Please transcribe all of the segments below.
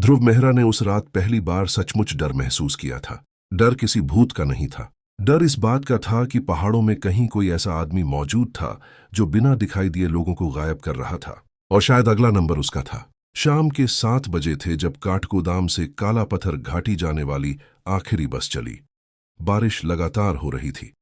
ध्रुव मेहरा ने उस रात पहली बार सचमुच डर महसूस किया था। डर किसी भूत का नहीं था। डर इस बात का था कि पहाड़ों में कहीं कोई ऐसा आदमी मौजूद था जो बिना दिखाई दिए लोगों को गायब कर रहा था, और शायद अगला नंबर उसका था। शाम के 7 बजे थे जब काठगोदाम से काला पत्थर घाटी जाने वाली आखिरी बस चली। बारिश लगातार हो रही थी।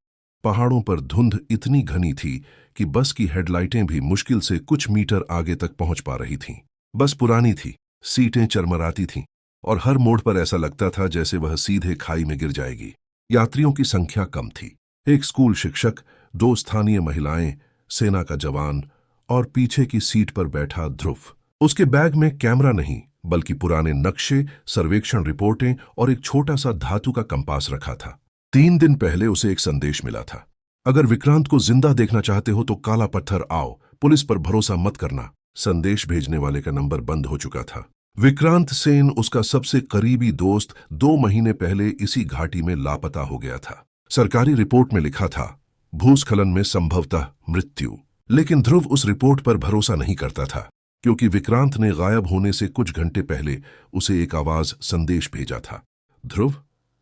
पहाड़ों पर धुंध इतनी घनी थी कि बस की हेडलाइटें भी मुश्किल से कुछ मीटर आगे तक पहुंच पा रही थीं। बस पुरानी थी, सीटें चरमराती थीं, और हर मोड़ पर ऐसा लगता था जैसे वह सीधे खाई में गिर जाएगी। यात्रियों की संख्या कम थी। एक स्कूल शिक्षक, 2 स्थानीय महिलाएं, सेना का जवान और पीछे की सीट पर बैठा ध्रुव। उसके बैग में कैमरा नहीं बल्कि पुराने नक्शे, सर्वेक्षण रिपोर्टें और एक छोटा सा धातु का कंपास रखा था। 3 दिन पहले उसे एक संदेश मिला था, अगर विक्रांत को जिंदा देखना चाहते हो तो काला पत्थर आओ, पुलिस पर भरोसा मत करना। संदेश भेजने वाले का नंबर बंद हो चुका था। विक्रांत सेन, उसका सबसे करीबी दोस्त, 2 महीने पहले इसी घाटी में लापता हो गया था। सरकारी रिपोर्ट में लिखा था भूस्खलन में संभवतः मृत्यु, लेकिन ध्रुव उस रिपोर्ट पर भरोसा नहीं करता था, क्योंकि विक्रांत ने गायब होने से कुछ घंटे पहले उसे एक आवाज संदेश भेजा था। ध्रुव,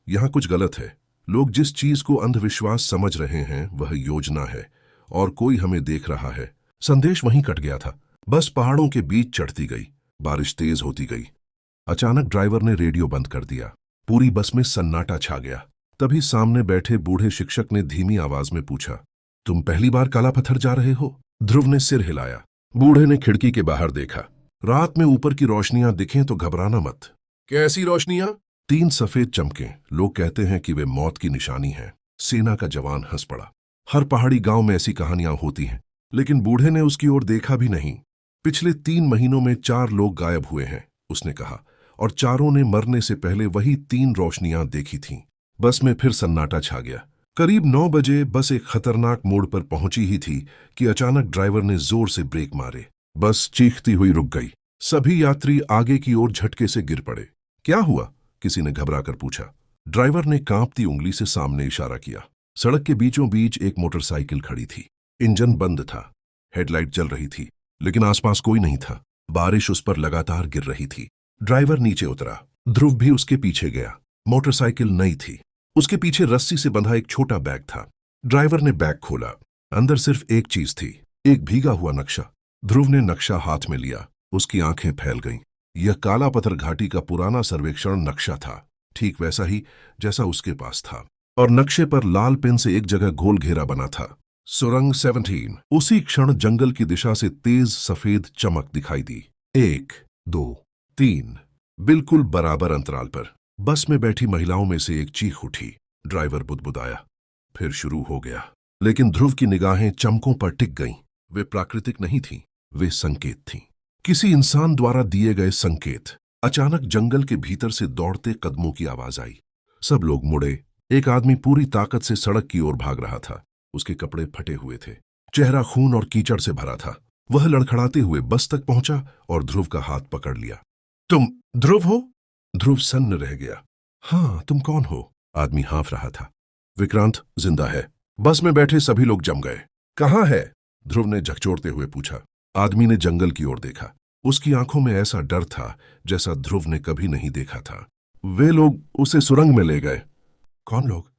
यहां कुछ गलत है। लोग जिस चीज को अंधविश्वास समझ रहे हैं वह योजना है, और कोई हमें देख रहा है। संदेश वहीं कट गया था। बस पहाड़ों के बीच चढ़ती गई। बारिश तेज होती गई। अचानक ड्राइवर ने रेडियो बंद कर दिया। पूरी बस में सन्नाटा छा गया। तभी सामने बैठे बूढ़े शिक्षक ने धीमी आवाज में पूछा, तुम पहली बार काला पत्थर जा रहे हो? ध्रुव ने सिर हिलाया। बूढ़े ने खिड़की के बाहर देखा। रात में ऊपर की रोशनियां दिखें तो घबराना मत। कैसी रोशनियां? 3 सफेद चमके। लोग कहते हैं कि वे मौत की निशानी है। सेना का जवान हंस पड़ा। हर पहाड़ी गांव में ऐसी कहानियां होती हैं, लेकिन बूढ़े ने उसकी ओर देखा भी नहीं। पिछले 3 महीनों में 4 लोग गायब हुए हैं, उसने कहा, और चारों ने मरने से पहले वही 3 रोशनियां देखी थीं। बस में फिर सन्नाटा छा गया। करीब 9 बजे बस एक खतरनाक मोड़ पर पहुंची ही थी कि अचानक ड्राइवर ने जोर से ब्रेक मारे। बस चीखती हुई रुक गई। सभी यात्री आगे की ओर झटके से गिर पड़े। क्या हुआ? किसी ने घबराकर पूछा। ड्राइवर ने कांपती उंगली से सामने इशारा किया। सड़क के बीचों बीच एक मोटरसाइकिल खड़ी थी। इंजन बंद था। हेडलाइट जल रही थी, लेकिन आसपास कोई नहीं था। बारिश उस पर लगातार गिर रही थी। ड्राइवर नीचे उतरा। ध्रुव भी उसके पीछे गया। मोटरसाइकिल नई थी। उसके पीछे रस्सी से बंधा एक छोटा बैग था। ड्राइवर ने बैग खोला। अंदर सिर्फ एक चीज थी, एक भीगा हुआ नक्शा। ध्रुव ने नक्शा हाथ में लिया। उसकी आंखें फैल गईं। यह काला पत्थर घाटी का पुराना सर्वेक्षण नक्शा था, ठीक वैसा ही जैसा उसके पास था। और नक्शे पर लाल पेन से एक जगह गोल घेरा बना था, सुरंग 17। उसी क्षण जंगल की दिशा से तेज सफेद चमक दिखाई दी। 1, 2, 3, बिल्कुल बराबर अंतराल पर। बस में बैठी महिलाओं में से एक चीख उठी। ड्राइवर बुदबुदाया। फिर शुरू हो गया। लेकिन ध्रुव की निगाहें चमकों पर टिक गईं। वे प्राकृतिक नहीं थीं, वे संकेत थीं, किसी इंसान द्वारा दिए गए संकेत। अचानक जंगल के भीतर से दौड़ते कदमों की आवाज आई। सब लोग मुड़े। एक आदमी पूरी ताकत से सड़क की ओर भाग रहा था। उसके कपड़े फटे हुए थे, चेहरा खून और कीचड़ से भरा था। वह लड़खड़ाते हुए बस तक पहुंचा और ध्रुव का हाथ पकड़ लिया। तुम ध्रुव हो? ध्रुव सन्न रह गया। हाँ, तुम कौन हो? आदमी हाँफ रहा था। विक्रांत जिंदा है। बस में बैठे सभी लोग जम गए। कहाँ है? ध्रुव ने झकझोरते हुए पूछा। आदमी ने जंगल की ओर देखा। उसकी आंखों में ऐसा डर था जैसा ध्रुव ने कभी नहीं देखा था। वे लोग उसे सुरंग में ले गए। कौन लोग?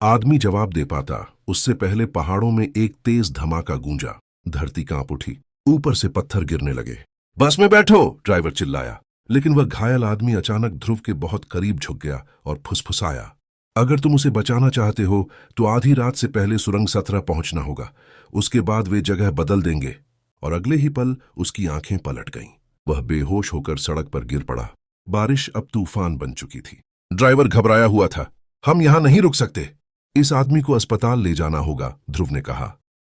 आदमी जवाब दे पाता उससे पहले पहाड़ों में एक तेज धमाका गूंजा। धरती कांप उठी। ऊपर से पत्थर गिरने लगे। बस में बैठो, ड्राइवर चिल्लाया। लेकिन वह घायल आदमी अचानक ध्रुव के बहुत करीब झुक गया और फुसफुसाया। अगर तुम उसे बचाना चाहते हो तो आधी रात से पहले सुरंग 17 पहुंचना होगा। उसके बाद वे जगह बदल देंगे। और अगले ही पल उसकी आंखें पलट गईं। वह बेहोश होकर सड़क पर गिर पड़ा। बारिश अब तूफान बन चुकी थी। ड्राइवर घबराया हुआ था। हम यहां नहीं रुक सकते। इस आदमी को अस्पताल ले जाना होगा, ध्रुव ने कहा।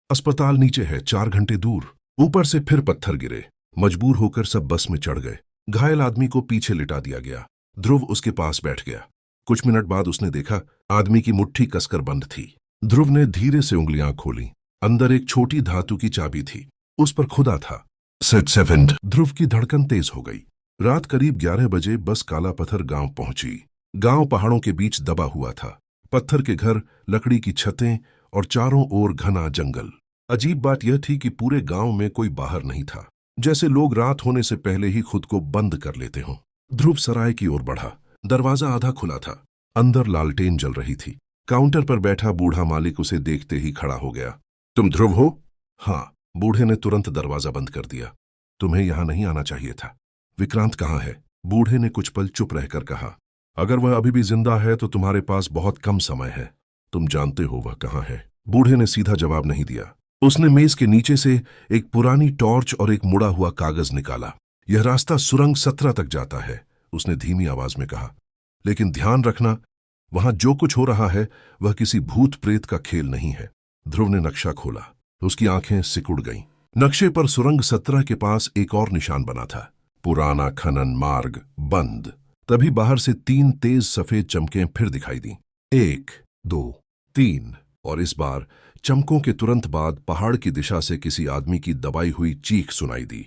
अस्पताल नीचे है, 4 घंटे दूर। ऊपर से फिर पत्थर गिरे। मजबूर होकर सब बस में चढ़ गए। घायल आदमी को पीछे लिटा दिया गया। ध्रुव उसके पास बैठ गया। कुछ मिनट बाद उसने देखा आदमी की मुट्ठी कसकर बंद थी। ध्रुव ने धीरे से उंगलियां खोली। अंदर एक छोटी धातु की चाबी थी। उस पर खुदा था 7। ध्रुव की धड़कन तेज हो गई। रात करीब 11 बजे बस काला पत्थर गांव पहुंची। गांव पहाड़ों के बीच दबा हुआ था। पत्थर के घर, लकड़ी की छतें और चारों ओर घना जंगल। अजीब बात यह थी कि पूरे गांव में कोई बाहर नहीं था, जैसे लोग रात होने से पहले ही खुद को बंद कर लेते हों। ध्रुव सराय की ओर बढ़ा। दरवाजा आधा खुला था। अंदर लालटेन जल रही थी। काउंटर पर बैठा बूढ़ा मालिक उसे देखते ही खड़ा हो गया। तुम ध्रुव हो? हाँ। बूढ़े ने तुरंत दरवाजा बंद कर दिया। तुम्हें यहां नहीं आना चाहिए था। विक्रांत कहाँ है? बूढ़े ने कुछ पल चुप रहकर कहा। अगर वह अभी भी जिंदा है तो तुम्हारे पास बहुत कम समय है। तुम जानते हो वह कहाँ है? बूढ़े ने सीधा जवाब नहीं दिया। उसने मेज के नीचे से एक पुरानी टॉर्च और एक मुड़ा हुआ कागज निकाला। यह रास्ता सुरंग 17 तक जाता है, उसने धीमी आवाज में कहा। लेकिन ध्यान रखना, वहां जो कुछ हो रहा है वह किसी भूत प्रेत का खेल नहीं है। ध्रुव ने नक्शा खोला। उसकी आंखें सिकुड़ गईं। नक्शे पर सुरंग 17 के पास एक और निशान बना था। पुराना खनन मार्ग बंद। तभी बाहर से 3 तेज सफेद चमकें फिर दिखाई दी। 1, 2, 3। और इस बार चमकों के तुरंत बाद पहाड़ की दिशा से किसी आदमी की दबाई हुई चीख सुनाई दी।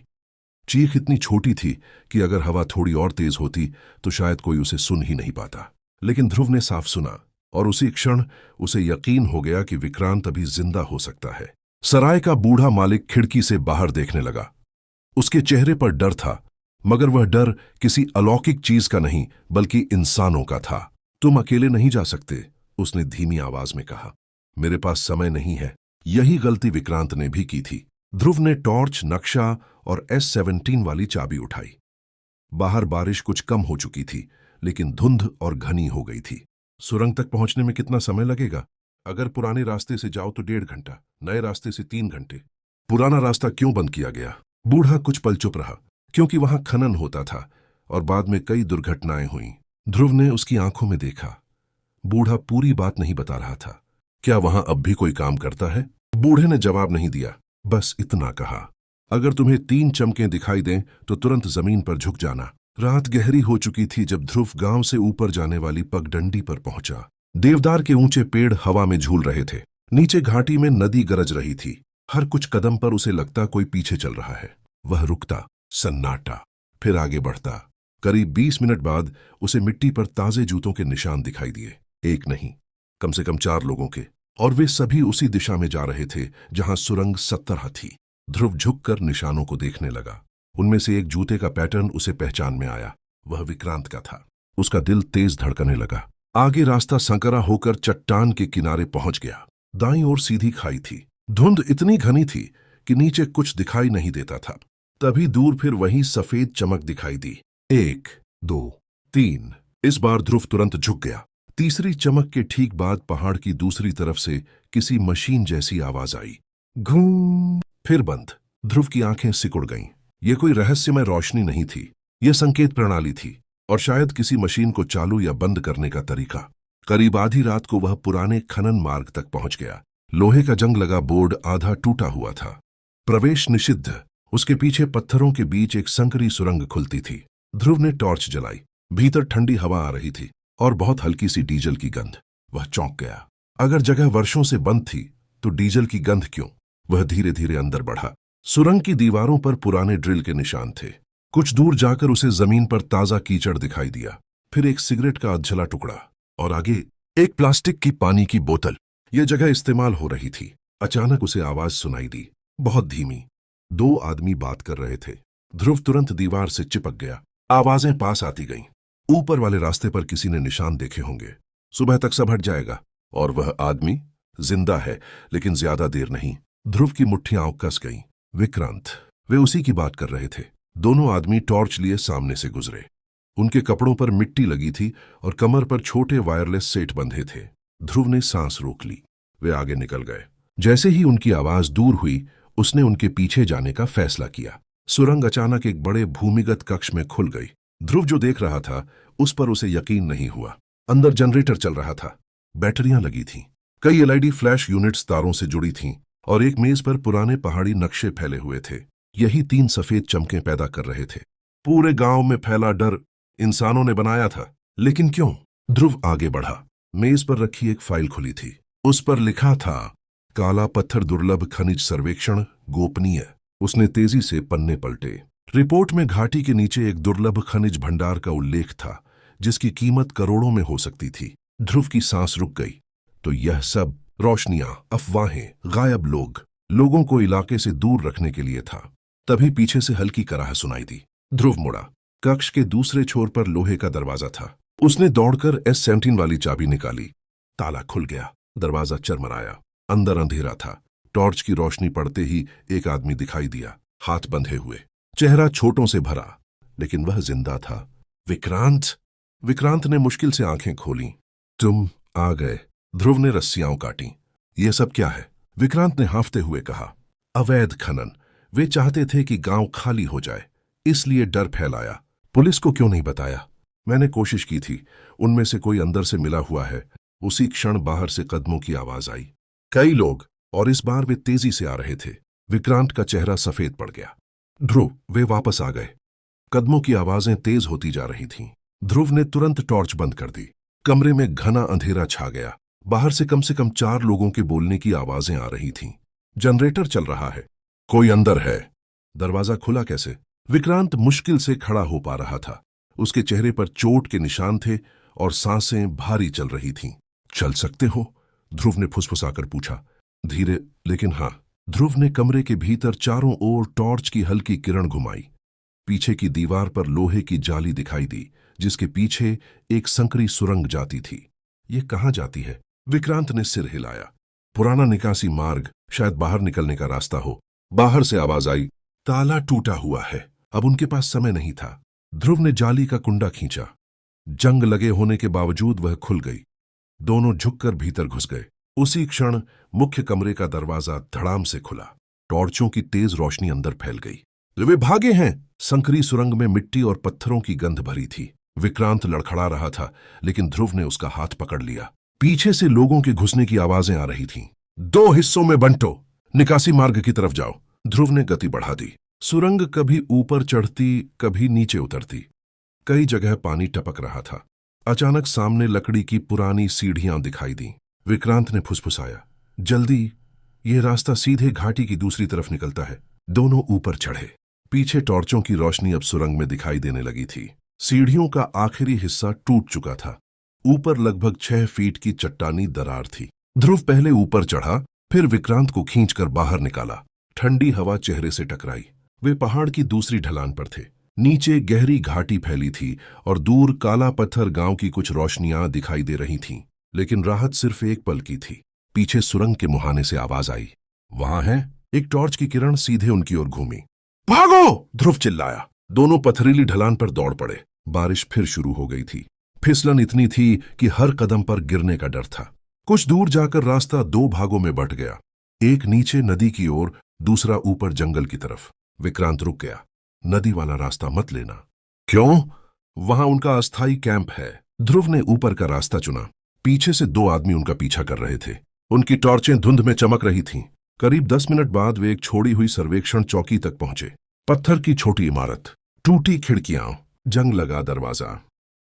चीख इतनी छोटी थी कि अगर हवा थोड़ी और तेज होती तो शायद कोई उसे सुन ही नहीं पाता। लेकिन ध्रुव ने साफ सुना और उसी क्षण उसे यकीन हो गया कि विक्रांत अभी जिंदा हो सकता है। सराय का बूढ़ा मालिक खिड़की से बाहर देखने लगा। उसके चेहरे पर डर था, मगर वह डर किसी अलौकिक चीज का नहीं बल्कि इंसानों का था। तुम अकेले नहीं जा सकते, उसने धीमी आवाज में कहा। मेरे पास समय नहीं है। यही गलती विक्रांत ने भी की थी। ध्रुव ने टॉर्च, नक्शा और S17 वाली चाबी उठाई। बाहर बारिश कुछ कम हो चुकी थी, लेकिन धुंध और घनी हो गई थी। सुरंग तक पहुंचने में कितना समय लगेगा? अगर पुराने रास्ते से जाओ तो 1.5 घंटा, नए रास्ते से 3 घंटे। पुराना रास्ता क्यों बंद किया गया? बूढ़ा कुछ पल चुप रहा। क्योंकि वहां खनन होता था और बाद में कई दुर्घटनाएं हुईं। ध्रुव ने उसकी आंखों में देखा। बूढ़ा पूरी बात नहीं बता रहा था। क्या वहां अब भी कोई काम करता है? बूढ़े ने जवाब नहीं दिया, बस इतना कहा, अगर तुम्हें 3 चमकें दिखाई दें तो तुरंत जमीन पर झुक जाना। रात गहरी हो चुकी थी जब ध्रुव गांव से ऊपर जाने वाली पगडंडी पर पहुंचा। देवदार के ऊंचे पेड़ हवा में झूल रहे थे। नीचे घाटी में नदी गरज रही थी। हर कुछ कदम पर उसे लगता कोई पीछे चल रहा है। वह रुकता, सन्नाटा, फिर आगे बढ़ता। करीब 20 मिनट बाद उसे मिट्टी पर ताजे जूतों के निशान दिखाई दिए। एक नहीं, कम से कम 4 लोगों के, और वे सभी उसी दिशा में जा रहे थे जहां सुरंग 17 थी। ध्रुव झुककर निशानों को देखने लगा। उनमें से एक जूते का पैटर्न उसे पहचान में आया। वह विक्रांत का था। उसका दिल तेज धड़कने लगा। आगे रास्ता संकरा होकर चट्टान के किनारे पहुंच गया। दाईं ओर सीधी खाई थी। धुंध इतनी घनी थी कि नीचे कुछ दिखाई नहीं देता था। तभी दूर फिर वही सफेद चमक दिखाई दी। 1, 2, 3। इस बार ध्रुव तुरंत झुक गया। तीसरी चमक के ठीक बाद पहाड़ की दूसरी तरफ से किसी मशीन जैसी आवाज आई। घूं। फिर बंद। ध्रुव की आंखें सिकुड़ गईं। यह कोई रहस्यमय रोशनी नहीं थी, यह संकेत प्रणाली थी, और शायद किसी मशीन को चालू या बंद करने का तरीका। करीब आधी रात को वह पुराने खनन मार्ग तक पहुंच गया। लोहे का जंग लगा बोर्ड आधा टूटा हुआ था। प्रवेश निषिद्ध। उसके पीछे पत्थरों के बीच एक संकरी सुरंग खुलती थी। ध्रुव ने टॉर्च जलाई। भीतर ठंडी हवा आ रही थी और बहुत हल्की सी डीजल की गंध। वह चौंक गया। अगर जगह वर्षों से बंद थी तो डीजल की गंध क्यों? वह धीरे धीरे अंदर बढ़ा। सुरंग की दीवारों पर पुराने ड्रिल के निशान थे। कुछ दूर जाकर उसे जमीन पर ताजा कीचड़ दिखाई दिया। फिर एक सिगरेट का अधजला टुकड़ा, और आगे एक प्लास्टिक की पानी की बोतल। यह जगह इस्तेमाल हो रही थी। अचानक उसे आवाज सुनाई दी, बहुत धीमी। 2 आदमी बात कर रहे थे। ध्रुव तुरंत दीवार से चिपक गया। आवाजें पास आती गईं। ऊपर वाले रास्ते पर किसी ने निशान देखे होंगे। सुबह तक सब हट जाएगा। और वह आदमी जिंदा है, लेकिन ज्यादा देर नहीं। ध्रुव की मुट्ठियां कस गईं। विक्रांत, वे उसी की बात कर रहे थे। दोनों आदमी टॉर्च लिए सामने से गुजरे। उनके कपड़ों पर मिट्टी लगी थी और कमर पर छोटे वायरलेस सेट बंधे थे। ध्रुव ने सांस रोक ली। वे आगे निकल गए। जैसे ही उनकी आवाज दूर हुई, उसने उनके पीछे जाने का फैसला किया। सुरंग अचानक एक बड़े भूमिगत कक्ष में खुल गई। ध्रुव जो देख रहा था उस पर उसे यकीन नहीं हुआ। अंदर जनरेटर चल रहा था। बैटरियां लगी थीं। कई LED फ्लैश यूनिट्स तारों से जुड़ी थीं और एक मेज पर पुराने पहाड़ी नक्शे फैले हुए थे। यही 3 सफेद चमकें पैदा कर रहे थे। पूरे गांव में फैला डर इंसानों ने बनाया था, लेकिन क्यों? ध्रुव आगे बढ़ा। मेज पर रखी एक फाइल खुली थी। उस पर लिखा था, काला पत्थर दुर्लभ खनिज सर्वेक्षण गोपनीय। उसने तेजी से पन्ने पलटे। रिपोर्ट में घाटी के नीचे एक दुर्लभ खनिज भंडार का उल्लेख था, जिसकी कीमत करोड़ों में हो सकती थी। ध्रुव की सांस रुक गई। तो यह सब रोशनियां, अफवाहें, गायब लोगों को इलाके से दूर रखने के लिए था। तभी पीछे से हल्की कराह सुनाई दी। ध्रुव मुड़ा। कक्ष के दूसरे छोर पर लोहे का दरवाजा था। उसने दौड़कर S17 वाली चाबी निकाली। ताला खुल गया। दरवाजा चरमराया। अंदर अंधेरा था। टॉर्च की रोशनी पड़ते ही एक आदमी दिखाई दिया, हाथ बंधे हुए, चेहरा छोटों से भरा, लेकिन वह जिंदा था। विक्रांत! विक्रांत ने मुश्किल से आंखें खोली। तुम आ गए। ध्रुव ने रस्सियां काटी। यह सब क्या है? विक्रांत ने हांफते हुए कहा। अवैध खनन। वे चाहते थे कि गांव खाली हो जाए, इसलिए डर फैलाया। पुलिस को क्यों नहीं बताया? मैंने कोशिश की थी। उनमें से कोई अंदर से मिला हुआ है। उसी क्षण बाहर से कदमों की आवाज आई। कई लोग, और इस बार वे तेजी से आ रहे थे। विक्रांत का चेहरा सफेद पड़ गया। ध्रुव, वे वापस आ गए। कदमों की आवाजें तेज होती जा रही थीं। ध्रुव ने तुरंत टॉर्च बंद कर दी। कमरे में घना अंधेरा छा गया। बाहर से कम 4 लोगों के बोलने की आवाजें आ रही थीं। जनरेटर चल रहा है। कोई अंदर है। दरवाजा खुला कैसे? विक्रांत मुश्किल से खड़ा हो पा रहा था। उसके चेहरे पर चोट के निशान थे और सांसें भारी चल रही थीं। चल सकते हो? ध्रुव ने फुसफुसाकर पूछा। धीरे, लेकिन हाँ। ध्रुव ने कमरे के भीतर चारों ओर टॉर्च की हल्की किरण घुमाई। पीछे की दीवार पर लोहे की जाली दिखाई दी, जिसके पीछे एक संकरी सुरंग जाती थी। ये कहाँ जाती है? विक्रांत ने सिर हिलाया। पुराना निकासी मार्ग, शायद बाहर निकलने का रास्ता हो। बाहर से आवाज आई। ताला टूटा हुआ है। अब उनके पास समय नहीं था। ध्रुव ने जाली का कुंडा खींचा। जंग लगे होने के बावजूद वह खुल गई। दोनों झुककर भीतर घुस गए। उसी क्षण मुख्य कमरे का दरवाजा धड़ाम से खुला। टॉर्चों की तेज रोशनी अंदर फैल गई। वे भागे हैं। संकरी सुरंग में मिट्टी और पत्थरों की गंध भरी थी। विक्रांत लड़खड़ा रहा था, लेकिन ध्रुव ने उसका हाथ पकड़ लिया। पीछे से लोगों के घुसने की आवाजें आ रही थीं। 2 हिस्सों में बंटो, निकासी मार्ग की तरफ जाओ। ध्रुव ने गति बढ़ा दी। सुरंग कभी ऊपर चढ़ती, कभी नीचे उतरती। कई जगह पानी टपक रहा था। अचानक सामने लकड़ी की पुरानी सीढ़ियां दिखाई दी। विक्रांत ने फुसफुसाया, जल्दी, ये रास्ता सीधे घाटी की दूसरी तरफ निकलता है। दोनों ऊपर चढ़े। पीछे टॉर्चों की रोशनी अब सुरंग में दिखाई देने लगी थी। सीढ़ियों का आखिरी हिस्सा टूट चुका था। ऊपर लगभग 6 फीट की चट्टानी दरार थी। ध्रुव पहले ऊपर चढ़ा, फिर विक्रांत को खींचकर बाहर निकाला। ठंडी हवा चेहरे से टकराई। वे पहाड़ की दूसरी ढलान पर थे। नीचे गहरी घाटी फैली थी और दूर काला पत्थर गांव की कुछ रोशनियां दिखाई दे रही थीं। लेकिन राहत सिर्फ एक पल की थी। पीछे सुरंग के मुहाने से आवाज आई। वहां है। एक टॉर्च की किरण सीधे उनकी ओर घूमी। भागो! ध्रुव चिल्लाया। दोनों पथरीली ढलान पर दौड़ पड़े। बारिश फिर शुरू हो गई थी। फिसलन इतनी थी कि हर कदम पर गिरने का डर था। कुछ दूर जाकर रास्ता 2 भागों में बंट गया। एक नीचे नदी की ओर, दूसरा ऊपर जंगल की तरफ। विक्रांत रुक गया। नदी वाला रास्ता मत लेना। क्यों? वहां उनका अस्थायी कैंप है। ध्रुव ने ऊपर का रास्ता चुना। पीछे से 2 आदमी उनका पीछा कर रहे थे। उनकी टॉर्चें धुंध में चमक रही थीं। करीब 10 मिनट बाद वे एक छोड़ी हुई सर्वेक्षण चौकी तक पहुंचे। पत्थर की छोटी इमारत, टूटी खिड़कियां, जंग लगा दरवाजा।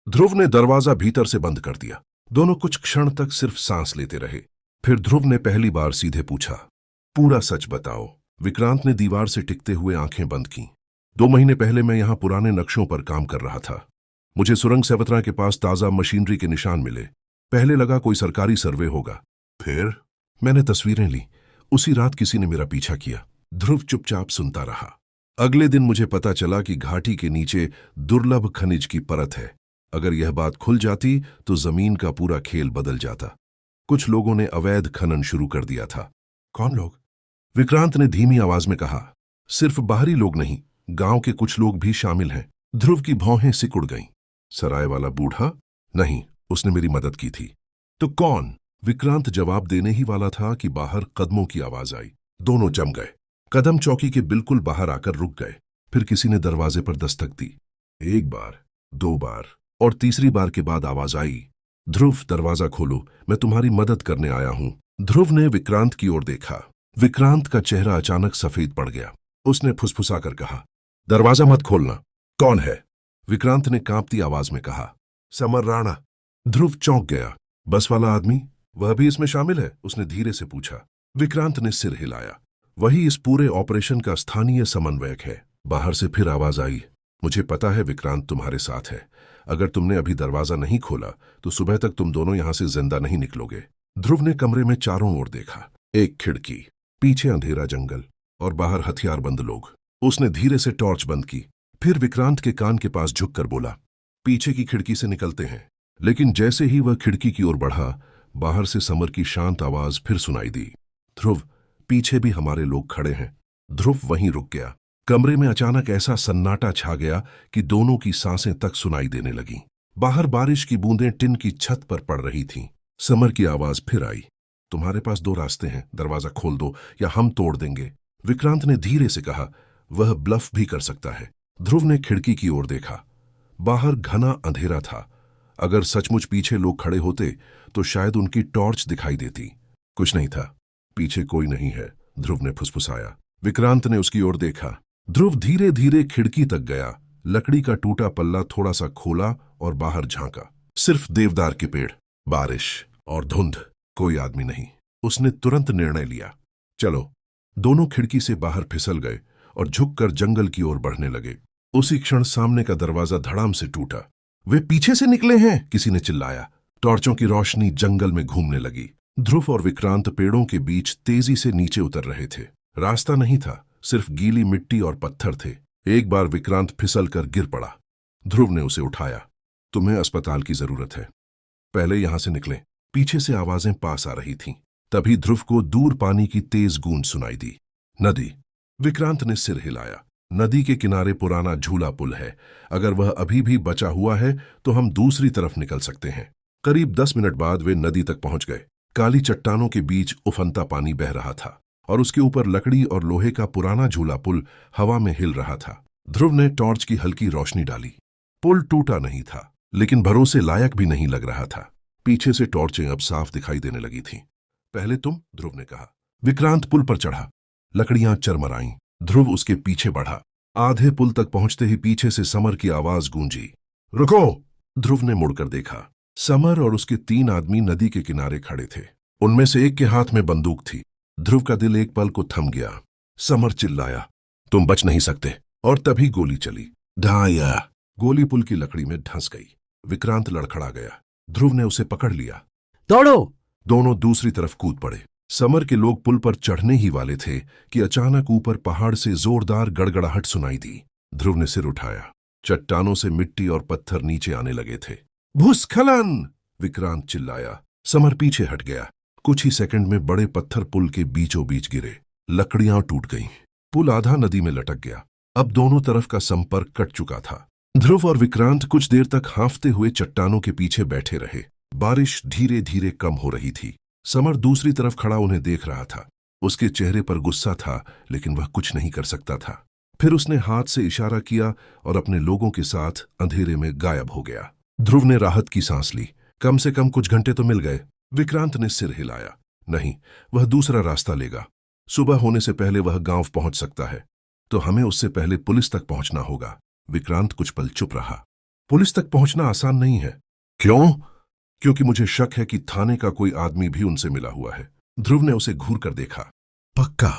ध्रुव ने दरवाजा भीतर से बंद कर दिया। दोनों कुछ क्षण तक सिर्फ सांस लेते रहे। फिर ध्रुव ने पहली बार सीधे पूछा, पूरा सच बताओ। विक्रांत ने दीवार से टिकते हुए आंखें बंद कीं। 2 महीने पहले मैं यहां पुराने नक्शों पर काम कर रहा था। मुझे सुरंग सेवतरा के पास ताजा मशीनरी के निशान मिले। पहले लगा कोई सरकारी सर्वे होगा। फिर मैंने तस्वीरें ली। उसी रात किसी ने मेरा पीछा किया। ध्रुव चुपचाप सुनता रहा। अगले दिन मुझे पता चला कि घाटी के नीचे दुर्लभ खनिज की परत है। अगर यह बात खुल जाती तो जमीन का पूरा खेल बदल जाता। कुछ लोगों ने अवैध खनन शुरू कर दिया था। कौन लोग? विक्रांत ने धीमी आवाज में कहा। सिर्फ बाहरी लोग नहीं, गांव के कुछ लोग भी शामिल हैं। ध्रुव की भौहें सिकुड़ गईं। सराय वाला बूढ़ा? नहीं, उसने मेरी मदद की थी। तो कौन? विक्रांत जवाब देने ही वाला था कि बाहर कदमों की आवाज आई। दोनों जम गए। कदम चौकी के बिल्कुल बाहर आकर रुक गए। फिर किसी ने दरवाजे पर दस्तक दी। 1 बार, 2 बार और तीसरी बार के बाद आवाज आई, ध्रुव, दरवाजा खोलो, मैं तुम्हारी मदद करने आया हूं। ध्रुव ने विक्रांत की ओर देखा। विक्रांत का चेहरा अचानक सफेद पड़ गया। उसने फुसफुसाकर कहा, दरवाजा मत खोलना। कौन है? विक्रांत ने कांपती आवाज में कहा, समर राणा। ध्रुव चौंक गया। बस वाला आदमी, वह भी इसमें शामिल है? उसने धीरे से पूछा। विक्रांत ने सिर हिलाया। वही इस पूरे ऑपरेशन का स्थानीय समन्वयक है। बाहर से फिर आवाज आई, मुझे पता है विक्रांत तुम्हारे साथ है। अगर तुमने अभी दरवाजा नहीं खोला तो सुबह तक तुम दोनों यहां से जिंदा नहीं निकलोगे। ध्रुव ने कमरे में चारों ओर देखा। एक खिड़की, पीछे अंधेरा जंगल और बाहर हथियारबंद लोग। उसने धीरे से टॉर्च बंद की। फिर विक्रांत के कान के पास झुककर बोला, पीछे की खिड़की से निकलते हैं। लेकिन जैसे ही वह खिड़की की ओर बढ़ा, बाहर से समर की शांत आवाज फिर सुनाई दी, ध्रुव, पीछे भी हमारे लोग खड़े हैं। ध्रुव वहीं रुक गया। कमरे में अचानक ऐसा सन्नाटा छा गया कि दोनों की सांसें तक सुनाई देने लगीं। बाहर बारिश की बूंदें टिन की छत पर पड़ रही थीं। समर की आवाज फिर आई, तुम्हारे पास दो रास्ते हैं, दरवाजा खोल दो या हम तोड़ देंगे। विक्रांत ने धीरे से कहा, वह ब्लफ भी कर सकता है। ध्रुव ने खिड़की की ओर देखा। बाहर घना अंधेरा था। अगर सचमुच पीछे लोग खड़े होते तो शायद उनकी टॉर्च दिखाई देती। कुछ नहीं था, पीछे कोई नहीं है, ध्रुव ने फुसफुसाया। विक्रांत ने उसकी ओर देखा। ध्रुव धीरे धीरे खिड़की तक गया। लकड़ी का टूटा पल्ला थोड़ा सा खोला और बाहर झांका। सिर्फ देवदार के पेड़, बारिश और धुंध, कोई आदमी नहीं। उसने तुरंत निर्णय लिया, चलो। दोनों खिड़की से बाहर फिसल गए और झुककर जंगल की ओर बढ़ने लगे। उसी क्षण सामने का दरवाजा धड़ाम से टूटा। वे पीछे से निकले हैं, किसी ने चिल्लाया। टॉर्चों की रोशनी जंगल में घूमने लगी। ध्रुव और विक्रांत पेड़ों के बीच तेजी से नीचे उतर रहे थे। रास्ता नहीं था, सिर्फ गीली मिट्टी और पत्थर थे। एक बार विक्रांत फिसल कर गिर पड़ा। ध्रुव ने उसे उठाया। तुम्हें अस्पताल की जरूरत है, पहले यहां से निकलें। पीछे से आवाजें पास आ रही थीं। तभी ध्रुव को दूर पानी की तेज गूंज सुनाई दी। नदी। विक्रांत ने सिर हिलाया। नदी के किनारे पुराना झूला पुल है। अगर वह अभी भी बचा हुआ है तो हम दूसरी तरफ निकल सकते हैं। करीब 10 मिनट बाद वे नदी तक पहुंच गए। काली चट्टानों के बीच उफनता पानी बह रहा था और उसके ऊपर लकड़ी और लोहे का पुराना झूला पुल हवा में हिल रहा था। ध्रुव ने टॉर्च की हल्की रोशनी डाली। पुल टूटा नहीं था, लेकिन भरोसे लायक भी नहीं लग रहा था। पीछे से टॉर्चें अब साफ दिखाई देने लगी थीं। पहले तुम, ध्रुव ने कहा। विक्रांत पुल पर चढ़ा। लकड़ियां चरमराईं। ध्रुव उसके पीछे बढ़ा। आधे पुल तक पहुंचते ही पीछे से समर की आवाज गूंजी, रुको। ध्रुव ने मुड़कर देखा। समर और उसके 3 आदमी नदी के किनारे खड़े थे। उनमें से एक के हाथ में बंदूक थी। ध्रुव का दिल एक पल को थम गया। समर चिल्लाया, तुम बच नहीं सकते। और तभी गोली चली। ढाया। गोली पुल की लकड़ी में धंस गई। विक्रांत लड़खड़ा गया। ध्रुव ने उसे पकड़ लिया। दौड़ो। दोनों दूसरी तरफ कूद पड़े। समर के लोग पुल पर चढ़ने ही वाले थे कि अचानक ऊपर पहाड़ से जोरदार गड़गड़ाहट सुनाई दी। ध्रुव ने सिर उठाया। चट्टानों से मिट्टी और पत्थर नीचे आने लगे थे। भूस्खलन! विक्रांत चिल्लाया। समर पीछे हट गया। कुछ ही सेकंड में बड़े पत्थर पुल के बीचों बीच गिरे। लकड़ियां टूट गईं। पुल आधा नदी में लटक गया। अब दोनों तरफ का संपर्क कट चुका था। ध्रुव और विक्रांत कुछ देर तक हांफते हुए चट्टानों के पीछे बैठे रहे। बारिश धीरे धीरे कम हो रही थी। समर दूसरी तरफ खड़ा उन्हें देख रहा था। उसके चेहरे पर गुस्सा था, लेकिन वह कुछ नहीं कर सकता था। फिर उसने हाथ से इशारा किया और अपने लोगों के साथ अंधेरे में गायब हो गया। ध्रुव ने राहत की सांस ली। कम से कम कुछ घंटे तो मिल गए। विक्रांत ने सिर हिलाया। नहीं, वह दूसरा रास्ता लेगा। सुबह होने से पहले वह गांव पहुंच सकता है, तो हमें उससे पहले पुलिस तक पहुंचना होगा। विक्रांत कुछ पल चुप रहा। पुलिस तक पहुंचना आसान नहीं है। क्यों? क्योंकि मुझे शक है कि थाने का कोई आदमी भी उनसे मिला हुआ है। ध्रुव ने उसे घूर कर देखा। पक्का?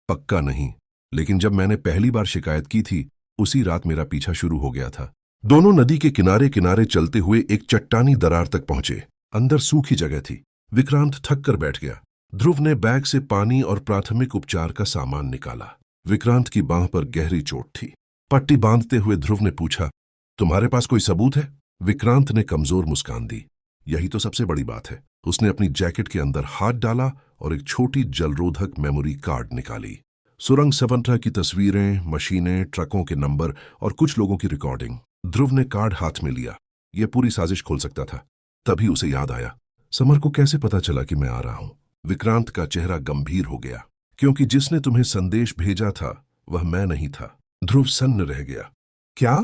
पक्का नहीं, लेकिन जब मैंने पहली बार शिकायत की थी उसी रात मेरा पीछा शुरू हो गया था। दोनों नदी के किनारे किनारे चलते हुए एक चट्टानी दरार तक पहुंचे। अंदर सूखी जगह थी। विक्रांत थक कर बैठ गया। ध्रुव ने बैग से पानी और प्राथमिक उपचार का सामान निकाला। विक्रांत की बांह पर गहरी चोट थी। पट्टी बांधते हुए ध्रुव ने पूछा, तुम्हारे पास कोई सबूत है? विक्रांत ने कमजोर मुस्कान दी। यही तो सबसे बड़ी बात है। उसने अपनी जैकेट के अंदर हाथ डाला और एक छोटी जलरोधक मेमोरी कार्ड निकाली। सुरंग 17 की तस्वीरें, मशीनें, ट्रकों के नंबर और कुछ लोगों की रिकॉर्डिंग। ध्रुव ने कार्ड हाथ में लिया। यह पूरी साजिश खोल सकता था। तभी उसे याद आया, समर को कैसे पता चला कि मैं आ रहा हूं? विक्रांत का चेहरा गंभीर हो गया। क्योंकि जिसने तुम्हें संदेश भेजा था वह मैं नहीं था। ध्रुव सन्न रह गया। क्या?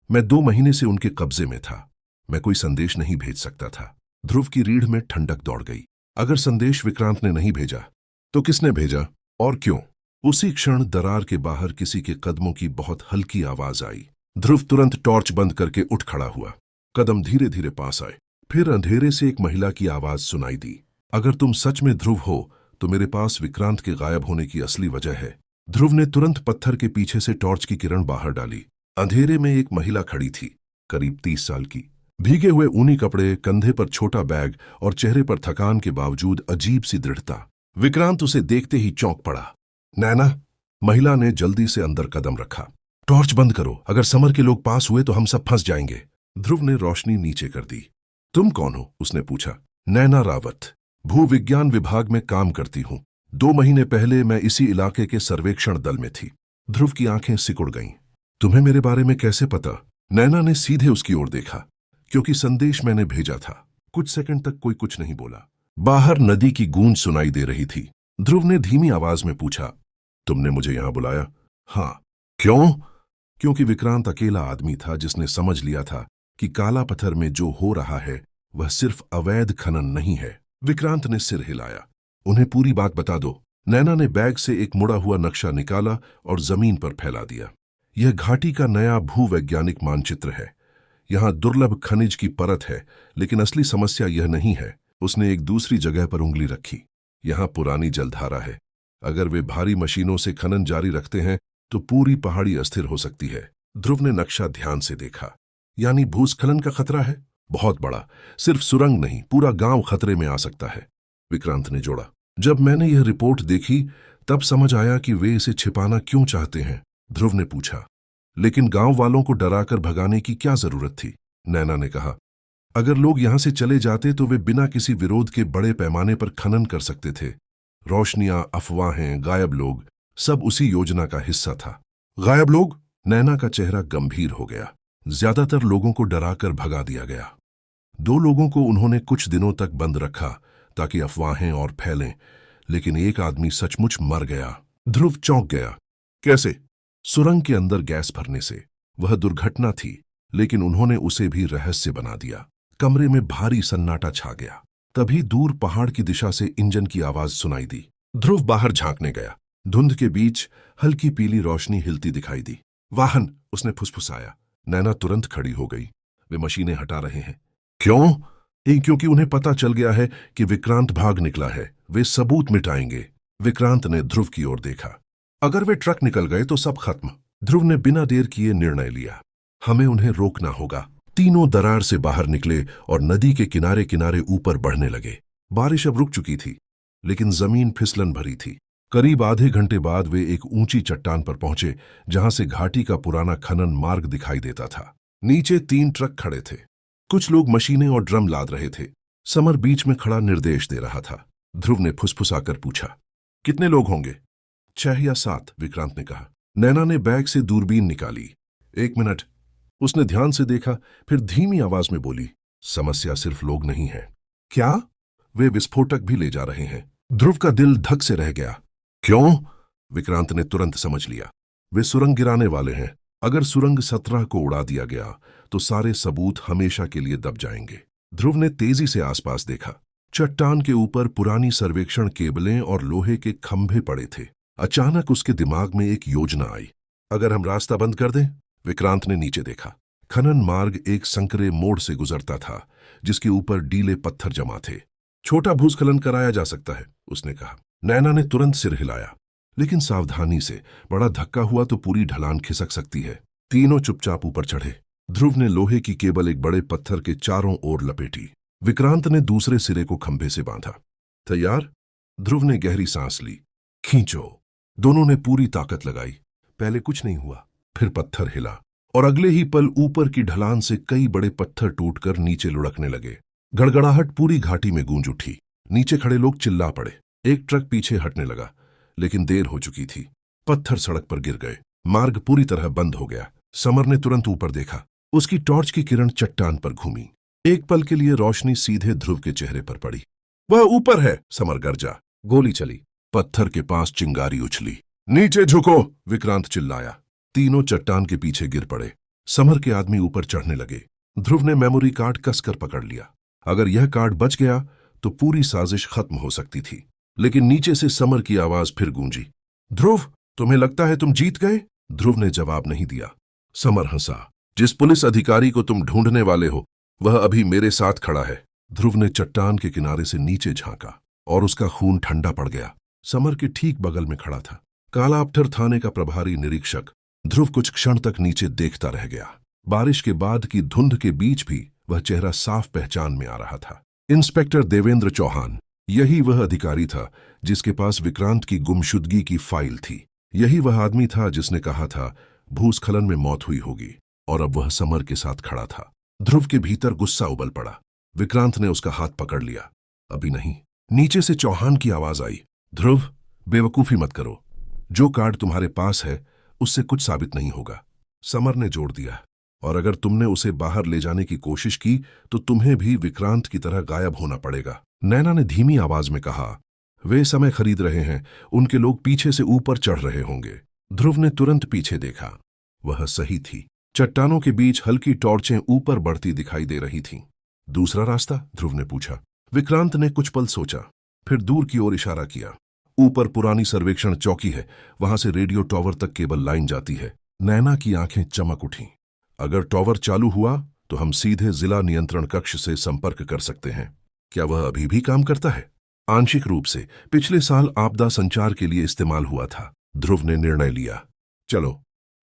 मैं 2 महीने से उनके कब्जे में था। मैं कोई संदेश नहीं भेज सकता था। ध्रुव की रीढ़ में ठंडक दौड़ गई। अगर संदेश विक्रांत ने नहीं भेजा तो किसने भेजा और क्यों? उसी क्षण दरार के बाहर किसी के कदमों की बहुत हल्की आवाज आई। ध्रुव तुरंत टॉर्च बंद करके उठ खड़ा हुआ। कदम धीरे धीरे पास आए। फिर अंधेरे से एक महिला की आवाज सुनाई दी, अगर तुम सच में ध्रुव हो तो मेरे पास विक्रांत के गायब होने की असली वजह है। ध्रुव ने तुरंत पत्थर के पीछे से टॉर्च की किरण बाहर डाली। अंधेरे में एक महिला खड़ी थी, करीब 30 साल की। भीगे हुए ऊनी कपड़े, कंधे पर छोटा बैग और चेहरे पर थकान के बावजूद अजीब सी दृढ़ता। विक्रांत उसे देखते ही चौंक पड़ा। नैना? महिला ने जल्दी से अंदर कदम रखा। टॉर्च बंद करो, अगर समर के लोग पास हुए तो हम सब फंस जाएंगे। ध्रुव ने रोशनी नीचे कर दी। तुम कौन हो? उसने पूछा। नैना रावत, भूविज्ञान विभाग में काम करती हूं। 2 महीने पहले मैं इसी इलाके के सर्वेक्षण दल में थी। ध्रुव की आंखें सिकुड़ गईं। तुम्हें मेरे बारे में कैसे पता? नैना ने सीधे उसकी ओर देखा। क्योंकि संदेश मैंने भेजा था। कुछ सेकंड तक कोई कुछ नहीं बोला। बाहर नदी की गूंज सुनाई दे रही थी। ध्रुव ने धीमी आवाज में पूछा, तुमने मुझे यहां बुलाया? हाँ। क्यों? क्योंकि विक्रांत अकेला आदमी था जिसने समझ लिया था कि काला पत्थर में जो हो रहा है वह सिर्फ अवैध खनन नहीं है। विक्रांत ने सिर हिलाया। उन्हें पूरी बात बता दो। नैना ने बैग से एक मुड़ा हुआ नक्शा निकाला और जमीन पर फैला दिया। यह घाटी का नया भूवैज्ञानिक मानचित्र है। यहां दुर्लभ खनिज की परत है, लेकिन असली समस्या यह नहीं है। उसने एक दूसरी जगह पर उंगली रखी। यहां पुरानी जलधारा है। अगर वे भारी मशीनों से खनन जारी रखते हैं तो पूरी पहाड़ी अस्थिर हो सकती है। ध्रुव ने नक्शा ध्यान से देखा। यानी भूस्खलन का खतरा है? बहुत बड़ा। सिर्फ सुरंग नहीं, पूरा गांव खतरे में आ सकता है। विक्रांत ने जोड़ा। जब मैंने यह रिपोर्ट देखी तब समझ आया कि वे इसे छिपाना क्यों चाहते हैं। ध्रुव ने पूछा। लेकिन गांव वालों को डराकर भगाने की क्या जरूरत थी? नैना ने कहा। अगर लोग यहां से चले जाते तो वे बिना किसी विरोध के बड़े पैमाने पर खनन कर सकते थे। रोशनियां, अफवाहें, गायब लोग, सब उसी योजना का हिस्सा था। गायब लोग? नैना का चेहरा गंभीर हो गया। ज्यादातर लोगों को डराकर भगा दिया गया। 2 लोगों को उन्होंने कुछ दिनों तक बंद रखा ताकि अफवाहें और फैलें, लेकिन एक आदमी सचमुच मर गया। ध्रुव चौंक गया। कैसे? सुरंग के अंदर गैस भरने से। वह दुर्घटना थी, लेकिन उन्होंने उसे भी रहस्य बना दिया। कमरे में भारी सन्नाटा छा गया। तभी दूर पहाड़ की दिशा से इंजन की आवाज सुनाई दी। ध्रुव बाहर झांकने गया। धुंध के बीच हल्की पीली रोशनी हिलती दिखाई दी। वाहन, उसने फुसफुसाया। नैना तुरंत खड़ी हो गई। वे मशीनें हटा रहे हैं। क्यों? क्योंकि उन्हें पता चल गया है कि विक्रांत भाग निकला है। वे सबूत मिटाएंगे। विक्रांत ने ध्रुव की ओर देखा। अगर वे ट्रक निकल गए तो सब खत्म। ध्रुव ने बिना देर किए निर्णय लिया। हमें उन्हें रोकना होगा। तीनों दरार से बाहर निकले और नदी के किनारे किनारे ऊपर बढ़ने लगे। बारिश अब रुक चुकी थी, लेकिन जमीन फिसलन भरी थी। करीब आधे घंटे बाद वे एक ऊंची चट्टान पर पहुंचे, जहां से घाटी का पुराना खनन मार्ग दिखाई देता था। नीचे 3 ट्रक खड़े थे। कुछ लोग मशीनें और ड्रम लाद रहे थे। समर बीच में खड़ा निर्देश दे रहा था। ध्रुव ने फुसफुसाकर पूछा, कितने लोग होंगे? 6 या 7, विक्रांत ने कहा। नैना ने बैग से दूरबीन निकाली। 1 मिनट। उसने ध्यान से देखा, फिर धीमी आवाज में बोली, समस्या सिर्फ लोग नहीं है। क्या? वे विस्फोटक भी ले जा रहे हैं। ध्रुव का दिल धक से रह गया। क्यों? विक्रांत ने तुरंत समझ लिया। वे सुरंग गिराने वाले हैं। अगर सुरंग 17 को उड़ा दिया गया तो सारे सबूत हमेशा के लिए दब जाएंगे। ध्रुव ने तेजी से आसपास देखा। चट्टान के ऊपर पुरानी सर्वेक्षण केबलें और लोहे के खंभे पड़े थे। अचानक उसके दिमाग में एक योजना आई। अगर हम रास्ता बंद कर दें? विक्रांत ने नीचे देखा। खनन मार्ग एक संकरे मोड़ से गुजरता था, जिसके ऊपर डीले पत्थर जमा थे। छोटा भूस्खलन कराया जा सकता है, उसने कहा। नैना ने तुरंत सिर हिलाया। लेकिन सावधानी से, बड़ा धक्का हुआ तो पूरी ढलान खिसक सकती है। तीनों चुपचाप ऊपर चढ़े। ध्रुव ने लोहे की केबल एक बड़े पत्थर के चारों ओर लपेटी। विक्रांत ने दूसरे सिरे को खंभे से बांधा। तैयार? ध्रुव ने गहरी सांस ली। खींचो। दोनों ने पूरी ताकत लगाई। पहले कुछ नहीं हुआ, फिर पत्थर हिला और अगले ही पल ऊपर की ढलान से कई बड़े पत्थर टूटकर नीचे लुढ़कने लगे। गड़गड़ाहट पूरी घाटी में गूंज उठी। नीचे खड़े लोग चिल्ला पड़े। एक ट्रक पीछे हटने लगा, लेकिन देर हो चुकी थी। पत्थर सड़क पर गिर गए। मार्ग पूरी तरह बंद हो गया। समर ने तुरंत ऊपर देखा। उसकी टॉर्च की किरण चट्टान पर घूमी। एक पल के लिए रोशनी सीधे ध्रुव के चेहरे पर पड़ी। वह ऊपर है, समर गरजा। गोली चली। पत्थर के पास चिंगारी उछली। नीचे झुको, विक्रांत चिल्लाया। तीनों चट्टान के पीछे गिर पड़े। समर के आदमी ऊपर चढ़ने लगे। ध्रुव ने मेमोरी कार्ड कसकर पकड़ लिया। अगर यह कार्ड बच गया तो पूरी साजिश खत्म हो सकती थी। लेकिन नीचे से समर की आवाज फिर गूंजी। ध्रुव, तुम्हें लगता है तुम जीत गए? ध्रुव ने जवाब नहीं दिया। समर हंसा। जिस पुलिस अधिकारी को तुम ढूंढने वाले हो वह अभी मेरे साथ खड़ा है। ध्रुव ने चट्टान के किनारे से नीचे झांका और उसका खून ठंडा पड़ गया। समर के ठीक बगल में खड़ा था कालापत्थर थाने का प्रभारी निरीक्षक। ध्रुव कुछ क्षण तक नीचे देखता रह गया। बारिश के बाद की धुंध के बीच भी वह चेहरा साफ पहचान में आ रहा था। इंस्पेक्टर देवेंद्र चौहान। यही वह अधिकारी था जिसके पास विक्रांत की गुमशुदगी की फाइल थी। यही वह आदमी था जिसने कहा था भूस्खलन में मौत हुई होगी और अब वह समर के साथ खड़ा था। ध्रुव के भीतर गुस्सा उबल पड़ा। विक्रांत ने उसका हाथ पकड़ लिया। अभी नहीं। नीचे से चौहान की आवाज आई, ध्रुव, बेवकूफी मत करो। जो कार्ड तुम्हारे पास है उससे कुछ साबित नहीं होगा। समर ने जोड़ दिया, और अगर तुमने उसे बाहर ले जाने की कोशिश की तो तुम्हें भी विक्रांत की तरह गायब होना पड़ेगा। नैना ने धीमी आवाज में कहा, वे समय खरीद रहे हैं, उनके लोग पीछे से ऊपर चढ़ रहे होंगे। ध्रुव ने तुरंत पीछे देखा। वह सही थी। चट्टानों के बीच हल्की टॉर्चें ऊपर बढ़ती दिखाई दे रही थीं। दूसरा रास्ता? ध्रुव ने पूछा। विक्रांत ने कुछ पल सोचा, फिर दूर की ओर इशारा किया। ऊपर पुरानी सर्वेक्षण चौकी है, वहां से रेडियो टॉवर तक केबल लाइन जाती है। नैना की आंखें चमक उठीं। अगर टॉवर चालू हुआ तो हम सीधे जिला नियंत्रण कक्ष से संपर्क कर सकते हैं। क्या वह अभी भी काम करता है? आंशिक रूप से। पिछले साल आपदा संचार के लिए इस्तेमाल हुआ था। ध्रुव ने निर्णय लिया। चलो।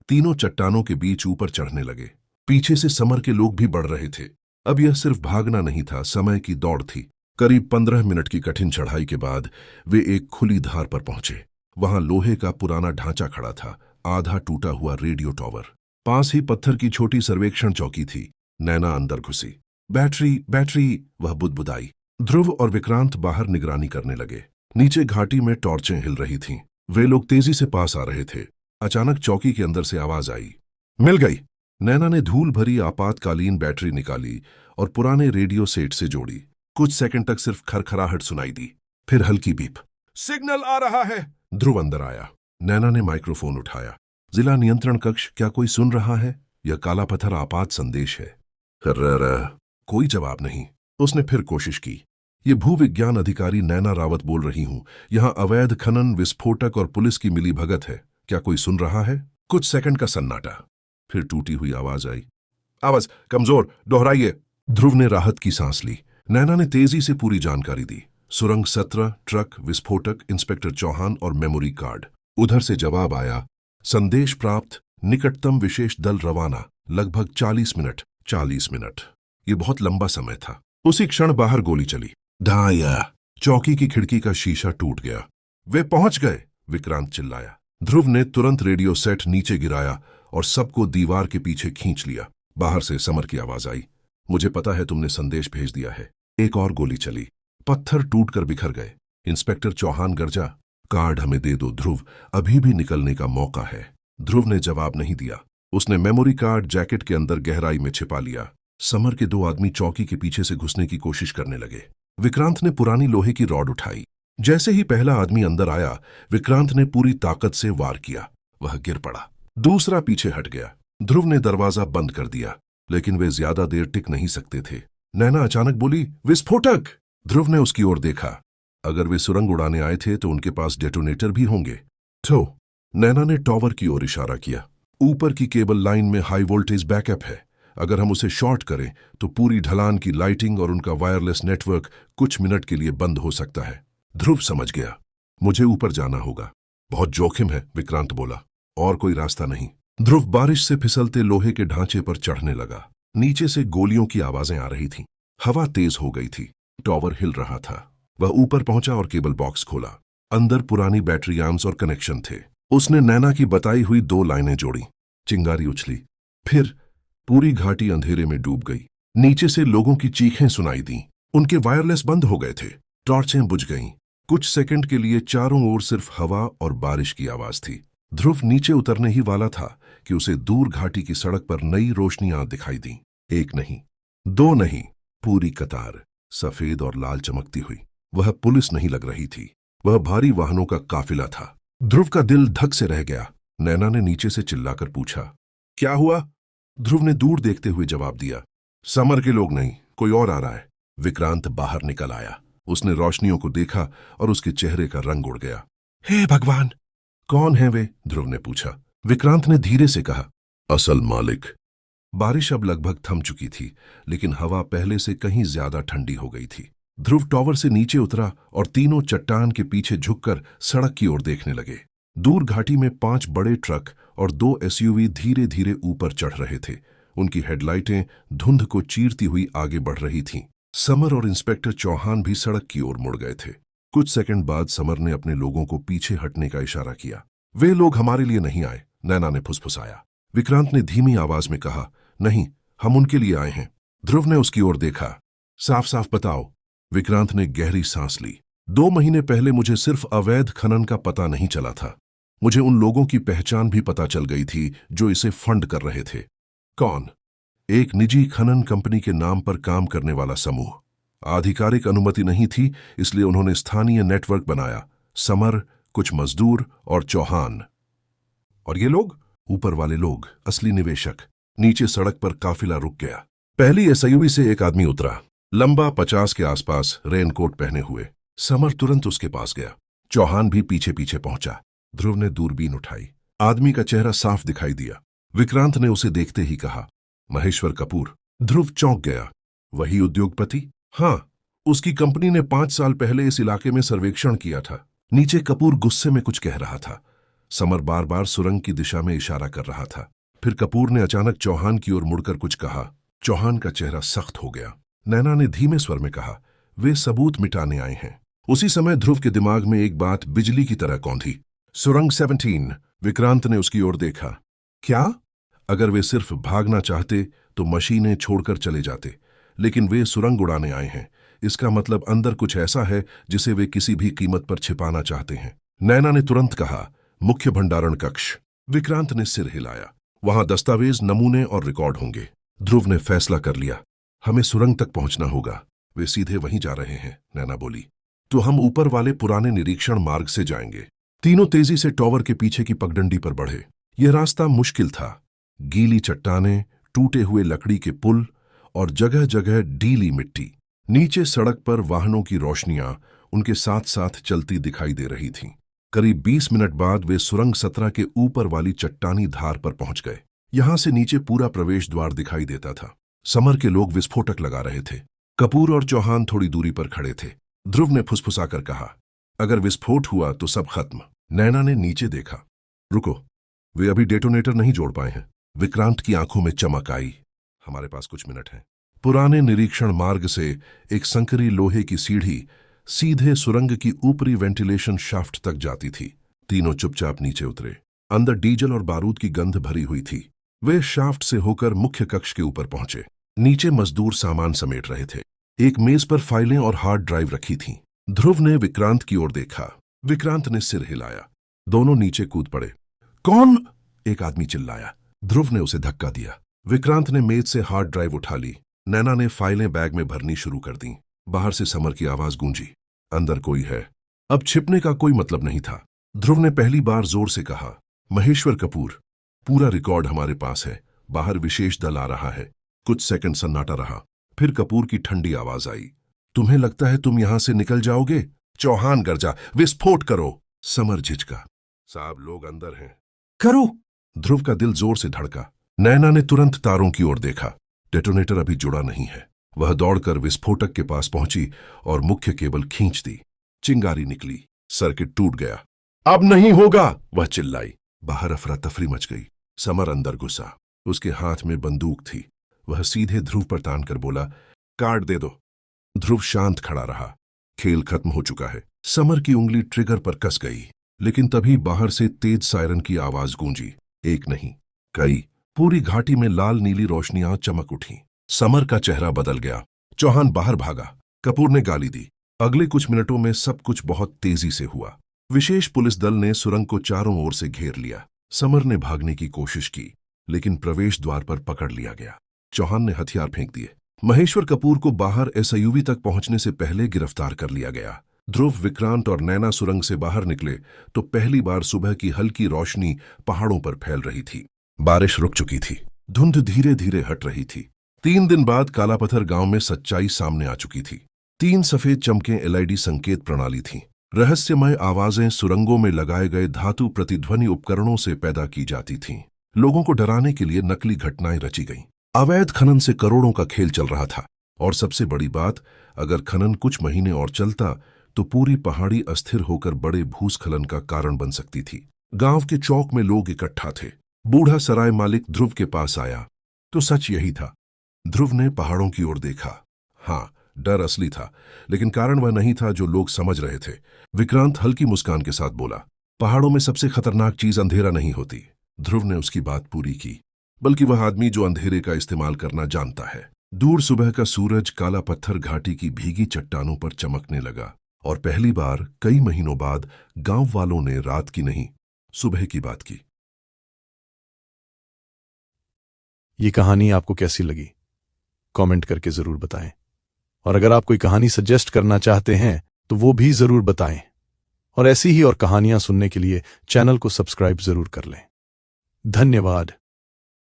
तीनों चट्टानों के बीच ऊपर चढ़ने लगे। पीछे से समर के लोग भी बढ़ रहे थे। अब यह सिर्फ भागना नहीं था, समय की दौड़ थी। करीब 15 मिनट की कठिन चढ़ाई के बाद वे एक खुली धार पर पहुंचे। वहां लोहे का पुराना ढांचा खड़ा था, आधा टूटा हुआ रेडियो टॉवर। पास ही पत्थर की छोटी सर्वेक्षण चौकी थी। नैना अंदर घुसी। बैटरी बैटरी, वह बुदबुदाई। ध्रुव और विक्रांत बाहर निगरानी करने लगे। नीचे घाटी में टॉर्चें हिल रही थीं। वे लोग तेजी से पास आ रहे थे। अचानक चौकी के अंदर से आवाज आई, मिल गई। नैना ने धूल भरी आपातकालीन बैटरी निकाली और पुराने रेडियो सेट से जोड़ी। कुछ सेकंड तक सिर्फ खरखराहट सुनाई दी, फिर हल्की बीप। सिग्नल आ रहा है। ध्रुव अंदर आया। नैना ने माइक्रोफोन उठाया। जिला नियंत्रण कक्ष, क्या कोई सुन रहा है? यह काला पत्थर आपात संदेश है। कोई जवाब नहीं। उसने फिर कोशिश की। ये भूविज्ञान अधिकारी नैना रावत बोल रही हूं। यहां अवैध खनन, विस्फोटक और पुलिस की मिली भगत है। क्या कोई सुन रहा है? कुछ सेकंड का सन्नाटा, फिर टूटी हुई आवाज आई, आवाज कमजोर, दोहराइए। ध्रुव ने राहत की सांस ली। नैना ने तेजी से पूरी जानकारी दी। सुरंग 17, ट्रक, विस्फोटक, इंस्पेक्टर चौहान और मेमोरी कार्ड। उधर से जवाब आया, संदेश प्राप्त, निकटतम विशेष दल रवाना, लगभग 40 मिनट। 40 मिनट, ये बहुत लंबा समय था। उसी क्षण बाहर गोली चली। ढाया। चौकी की खिड़की का शीशा टूट गया। वे पहुंच गए, विक्रांत चिल्लाया। ध्रुव ने तुरंत रेडियो सेट नीचे गिराया और सबको दीवार के पीछे खींच लिया। बाहर से समर की आवाज आई, मुझे पता है तुमने संदेश भेज दिया है। एक और गोली चली। पत्थर टूटकर बिखर गए। इंस्पेक्टर चौहान गरजा, कार्ड हमें दे दो ध्रुव, अभी भी निकलने का मौका है। ध्रुव ने जवाब नहीं दिया। उसने मेमोरी कार्ड जैकेट के अंदर गहराई में छिपा लिया। समर के 2 आदमी चौकी के पीछे से घुसने की कोशिश करने लगे। विक्रांत ने पुरानी लोहे की रॉड उठाई। जैसे ही पहला आदमी अंदर आया, विक्रांत ने पूरी ताकत से वार किया। वह गिर पड़ा। दूसरा पीछे हट गया। ध्रुव ने दरवाजा बंद कर दिया, लेकिन वे ज्यादा देर टिक नहीं सकते थे। नैना अचानक बोली, विस्फोटक। ध्रुव ने उसकी ओर देखा। अगर वे सुरंग उड़ाने आए थे तो उनके पास डेटोनेटर भी होंगे। तो नैना ने टॉवर की ओर इशारा किया। ऊपर की केबल लाइन में हाई वोल्टेज बैकअप है। अगर हम उसे शॉर्ट करें तो पूरी ढलान की लाइटिंग और उनका वायरलेस नेटवर्क कुछ मिनट के लिए बंद हो सकता है। ध्रुव समझ गया, मुझे ऊपर जाना होगा। बहुत जोखिम है, विक्रांत बोला, और कोई रास्ता नहीं। ध्रुव बारिश से फिसलते लोहे के ढांचे पर चढ़ने लगा। नीचे से गोलियों की आवाजें आ रही थीं। हवा तेज हो गई थी। टॉवर हिल रहा था। वह ऊपर पहुंचा और केबल बॉक्स खोला। अंदर पुरानी बैटरी आर्म्स और कनेक्शन थे। उसने नैना की बताई हुई 2 लाइनें जोड़ी। चिंगारी उछली। फिर पूरी घाटी अंधेरे में डूब गई। नीचे से लोगों की चीखें सुनाई दी। उनके वायरलेस बंद हो गए थे। टॉर्चें बुझ गईं। कुछ सेकंड के लिए चारों ओर सिर्फ हवा और बारिश की आवाज थी। ध्रुव नीचे उतरने ही वाला था कि उसे दूर घाटी की सड़क पर नई रोशनियां दिखाई दी। 1 नहीं, 2 नहीं, पूरी कतार, सफेद और लाल चमकती हुई। वह पुलिस नहीं लग रही थी, वह भारी वाहनों का काफिला था। ध्रुव का दिल धक से रह गया। नैना ने नीचे से चिल्लाकर पूछा, क्या हुआ? ध्रुव ने दूर देखते हुए जवाब दिया, समर के लोग नहीं, कोई और आ रहा है। विक्रांत बाहर निकल आया। उसने रोशनियों को देखा और उसके चेहरे का रंग उड़ गया। हे भगवान! कौन है वे? ध्रुव ने पूछा। विक्रांत ने धीरे से कहा, असल मालिक। बारिश अब लगभग थम चुकी थी, लेकिन हवा पहले से कहीं ज्यादा ठंडी हो गई थी। ध्रुव टॉवर से नीचे उतरा और तीनों चट्टान के पीछे झुककर सड़क की ओर देखने लगे। दूर घाटी में 5 बड़े ट्रक और 2 एसयूवी धीरे धीरे ऊपर चढ़ रहे थे। उनकी हेडलाइटें धुंध को चीरती हुई आगे बढ़ रही थीं। समर और इंस्पेक्टर चौहान भी सड़क की ओर मुड़ गए थे। कुछ सेकंड बाद समर ने अपने लोगों को पीछे हटने का इशारा किया। वे लोग हमारे लिए नहीं आए, नैना ने फुसफुसाया। विक्रांत ने धीमी आवाज में कहा, नहीं, हम उनके लिए आए हैं। ध्रुव ने उसकी ओर देखा। साफ साफ बताओ। विक्रांत ने गहरी सांस ली। 2 महीने पहले मुझे सिर्फ अवैध खनन का पता नहीं चला था, मुझे उन लोगों की पहचान भी पता चल गई थी जो इसे फंड कर रहे थे। कौन? एक निजी खनन कंपनी के नाम पर काम करने वाला समूह। आधिकारिक अनुमति नहीं थी, इसलिए उन्होंने स्थानीय नेटवर्क बनाया। समर, कुछ मजदूर और चौहान। और ये लोग? ऊपर वाले लोग, असली निवेशक। नीचे सड़क पर काफिला रुक गया। पहली एसयूवी से एक आदमी उतरा, लंबा, 50 के आसपास, रेनकोट पहने हुए। समर तुरंत उसके पास गया। चौहान भी पीछे पीछे पहुंचा। ध्रुव ने दूरबीन उठाई। आदमी का चेहरा साफ दिखाई दिया। विक्रांत ने उसे देखते ही कहा, महेश्वर कपूर। ध्रुव चौंक गया। वही उद्योगपति? हाँ, उसकी कंपनी ने 5 साल पहले इस इलाके में सर्वेक्षण किया था। नीचे कपूर गुस्से में कुछ कह रहा था। समर बार बार सुरंग की दिशा में इशारा कर रहा था। फिर कपूर ने अचानक चौहान की ओर मुड़कर कुछ कहा। चौहान का चेहरा सख्त हो गया। नैना ने धीमे स्वर में कहा, वे सबूत मिटाने आए हैं। उसी समय ध्रुव के दिमाग में एक बात बिजली की तरह कौंधी। सुरंग 17। विक्रांत ने उसकी ओर देखा। क्या? अगर वे सिर्फ भागना चाहते तो मशीनें छोड़कर चले जाते, लेकिन वे सुरंग उड़ाने आए हैं। इसका मतलब अंदर कुछ ऐसा है जिसे वे किसी भी कीमत पर छिपाना चाहते हैं। नैना ने तुरंत कहा, मुख्य भंडारण कक्ष। विक्रांत ने सिर हिलाया। वहां दस्तावेज, नमूने और रिकॉर्ड होंगे। ध्रुव ने फैसला कर लिया, हमें सुरंग तक पहुंचना होगा। वे सीधे वहीं जा रहे हैं, नैना बोली। तो हम ऊपर वाले पुराने निरीक्षण मार्ग से जाएंगे। तीनों तेजी से टॉवर के पीछे की पगडंडी पर बढ़े। यह रास्ता मुश्किल था। गीली चट्टानें, टूटे हुए लकड़ी के पुल और जगह जगह ढीली मिट्टी। नीचे सड़क पर वाहनों की रोशनियां उनके साथ साथ चलती दिखाई दे रही थीं। करीब 20 मिनट बाद वे सुरंग 17 के ऊपर वाली चट्टानी धार पर पहुंच गए। यहां से नीचे पूरा प्रवेश द्वार दिखाई देता था। समर के लोग विस्फोटक लगा रहे थे। कपूर और चौहान थोड़ी दूरी पर खड़े थे। ध्रुव ने फुसफुसाकर कहा, अगर विस्फोट हुआ तो सब खत्म। नैना ने नीचे देखा। रुको, वे अभी डेटोनेटर नहीं जोड़ पाए हैं। विक्रांत की आंखों में चमक आई। हमारे पास कुछ मिनट हैं। पुराने निरीक्षण मार्ग से एक संकरी लोहे की सीढ़ी सीधे सुरंग की ऊपरी वेंटिलेशन शाफ्ट तक जाती थी। तीनों चुपचाप नीचे उतरे। अंदर डीजल और बारूद की गंध भरी हुई थी। वे शाफ्ट से होकर मुख्य कक्ष के ऊपर पहुंचे। नीचे मजदूर सामान समेट रहे थे। एक मेज पर फाइलें और हार्ड ड्राइव रखी थीं। ध्रुव ने विक्रांत की ओर देखा। विक्रांत ने सिर हिलाया। दोनों नीचे कूद पड़े। कौन? एक आदमी चिल्लाया। ध्रुव ने उसे धक्का दिया। विक्रांत ने मेज से हार्ड ड्राइव उठा ली। नैना ने फाइलें बैग में भरनी शुरू कर दी। बाहर से समर की आवाज गूंजी, अंदर कोई है। अब छिपने का कोई मतलब नहीं था। ध्रुव ने पहली बार जोर से कहा, महेश्वर कपूर, पूरा रिकॉर्ड हमारे पास है। बाहर विशेष दल आ रहा है। कुछ सेकंड सन्नाटा रहा। फिर कपूर की ठंडी आवाज आई, तुम्हें लगता है तुम यहां से निकल जाओगे? चौहान गरजा, विस्फोट करो। समर झिझका, साहब लोग अंदर हैं। करो। ध्रुव का दिल जोर से धड़का। नैना ने तुरंत तारों की ओर देखा। डेटोनेटर अभी जुड़ा नहीं है। वह दौड़कर विस्फोटक के पास पहुंची और मुख्य केबल खींच दी। चिंगारी निकली। सर्किट टूट गया। अब नहीं होगा, वह चिल्लाई। बाहर अफरा तफरी मच गई। समर अंदर घुसा। उसके हाथ में बंदूक थी। वह सीधे ध्रुव पर तान कर बोला, कार्ड दे दो। ध्रुव शांत खड़ा रहा। खेल खत्म हो चुका है। समर की उंगली ट्रिगर पर कस गई, लेकिन तभी बाहर से तेज सायरन की आवाज गूंजी। एक नहीं, कई। पूरी घाटी में लाल नीली रोशनियां चमक उठी। समर का चेहरा बदल गया। चौहान बाहर भागा। कपूर ने गाली दी। अगले कुछ मिनटों में सब कुछ बहुत तेजी से हुआ। विशेष पुलिस दल ने सुरंग को चारों ओर से घेर लिया। समर ने भागने की कोशिश की, लेकिन प्रवेश द्वार पर पकड़ लिया गया। चौहान ने हथियार फेंक दिए। महेश्वर कपूर को बाहर एसयूवी तक पहुंचने से पहले गिरफ्तार कर लिया गया। ध्रुव, विक्रांत और नैना सुरंग से बाहर निकले तो पहली बार सुबह की हल्की रोशनी पहाड़ों पर फैल रही थी। बारिश रुक चुकी थी। धुंध धीरे धीरे हट रही थी। 3 दिन बाद कालापत्थर गांव में सच्चाई सामने आ चुकी थी। 3 सफेद चमकें एलईडी संकेत प्रणाली थीं। रहस्यमय आवाजें सुरंगों में लगाए गए धातु प्रतिध्वनि उपकरणों से पैदा की जाती थीं। लोगों को डराने के लिए नकली घटनाएं रची गईं। अवैध खनन से करोड़ों का खेल चल रहा था। और सबसे बड़ी बात, अगर खनन कुछ महीने और चलता तो पूरी पहाड़ी अस्थिर होकर बड़े भूस्खलन का कारण बन सकती थी। गांव के चौक में लोग इकट्ठा थे। बूढ़ा सराय मालिक ध्रुव के पास आया तो सच यही था। ध्रुव ने पहाड़ों की ओर देखा। हाँ, डर असली था, लेकिन कारण वह नहीं था जो लोग समझ रहे थे। विक्रांत हल्की मुस्कान के साथ बोला, पहाड़ों में सबसे खतरनाक चीज अंधेरा नहीं होती, ध्रुव ने उसकी बात पूरी की, बल्कि वह आदमी जो अंधेरे का इस्तेमाल करना जानता है। दूर सुबह का सूरज काला पत्थर घाटी की भीगी चट्टानों पर चमकने लगा और पहली बार कई महीनों बाद गांव वालों ने रात की नहीं, सुबह की बात की। ये कहानी आपको कैसी लगी? कमेंट करके जरूर बताएं। और अगर आप कोई कहानी सजेस्ट करना चाहते हैं तो वो भी जरूर बताएं। और ऐसी ही और कहानियां सुनने के लिए चैनल को सब्सक्राइब जरूर कर लें। धन्यवाद।